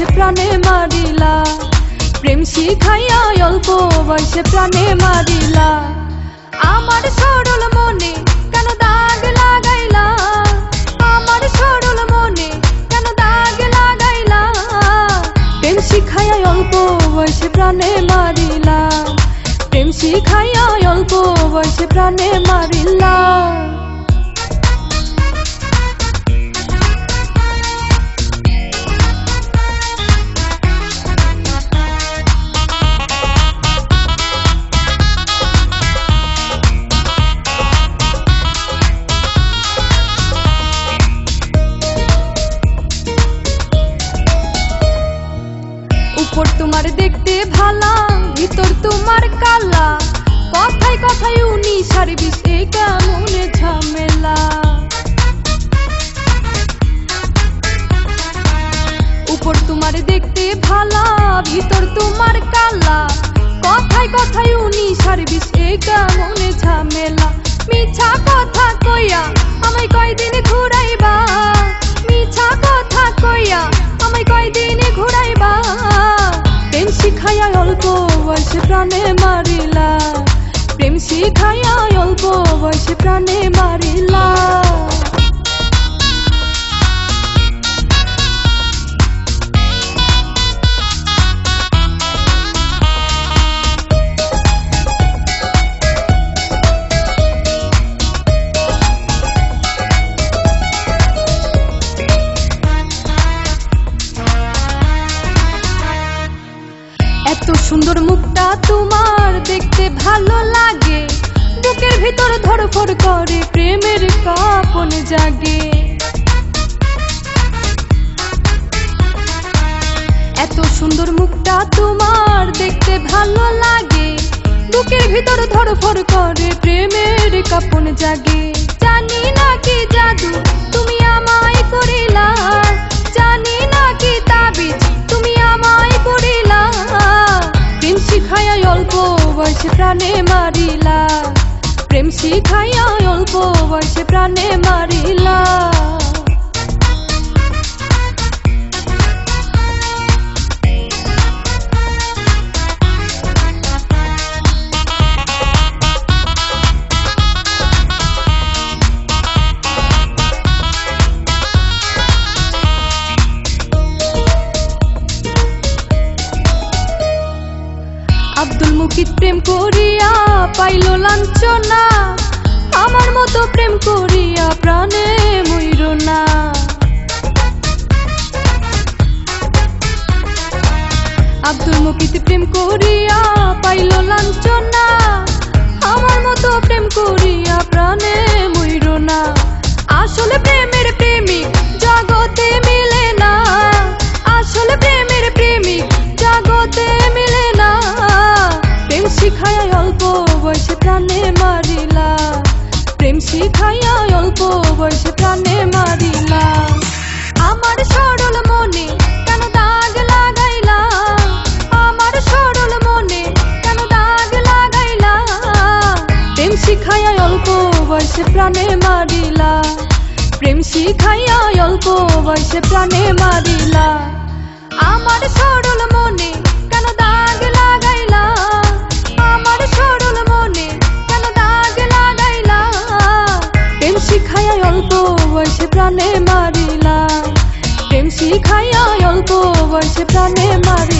বয়সে প্রাণে মারিলা, প্রেম শিখাইয়া অল্প বয়সে প্রাণে মারিলা। আমার সরল মনে কেন দাগ লাগাইলা, আমার সরল মনে কেন দাগ লাগাইলা, প্রেম শিখাইয়া অল্প বয়সে প্রাণে মারিলা, প্রেম শিখাইয়া অল্প বয়সে প্রাণে মারিলা। উপর তোমার দেখতে ভালা, ভিতর তোমার কালা, কথায় কথায় 19 আর 20 এ কেমন ঝামেলা। উপর তোমার দেখতে ভালা, ভিতর তোমার কালা, কথায় কথায় 19 আর 20 এ কেমন ঝামেলা। মিছা কথা কইয়া আমায় কয়দিন ঘুরাইবা, মিছা কথা কইয়া আমায় কয়দিন ঘুরাইবা, প্রেম শিখাইয়া অল্প বয়সে প্রাণে মারিলা, প্রেম শিখাইয়া অল্প বয়সে প্রাণে মারিলা। এত সুন্দর মুখটা তোমার দেখতে ভালো লাগে, বুকের ভিতর ধড়ফড় করে প্রেমের কাঁপন জাগে। এত সুন্দর মুখটা তোমার দেখতে ভালো লাগে, বুকের ভিতর ধড়ফড় করে প্রেমের কাঁপন জাগে। জানি না কি জাদু তুমি আমায় করিলা, জানি না কি তাবিজ তুমি আমায় করিলা, প্রেম শিখাইয়া অল্প বয়সে প্রাণে মারিলা, প্রেম শিখাইয়া অল্প বয়সে প্রাণে মারিলা। আব্দুল মুকিত প্রেম করিয়া পাইল লাঞ্ছনা, আমার মতো প্রেম করিয়া প্রাণে মইর না। আব্দুল মুকিত প্রেম করিয়া পাইল লাঞ্ছনা, আমার মতো প্রেম করিয়া প্রাণে মইর না। আসলে প্রেমের প্রেমিক জগতে মিলে না, আসলে প্রেমের প্রেমিক জগতে মিলে না, প্রেম শিখাইয়া অল্প বয়সে প্রাণে মারিলা, প্রেম শিখাইয়া অল্প বয়সে প্রাণে মারিলা। আমার সরল মনে কেন দাগ লাগাইলা, আমার সরল মনে কেন দাগ লাগাইলা, প্রেম শিখাইয়া অল্প বয়সে প্রাণে মারিলা, প্রেম শিখাইয়া অল্প বয়সে প্রাণে মারিলা। আমার সরল মনে কেন দাগ লাগাইলা, আমার সরল মনে কেন দাগ লাগাইলা, প্রেম শিখাইয়া অল্প বয়সে প্রাণে মারিলা, প্রেম শিখাইয়া অল্প বয়সে প্রাণে মারিলা।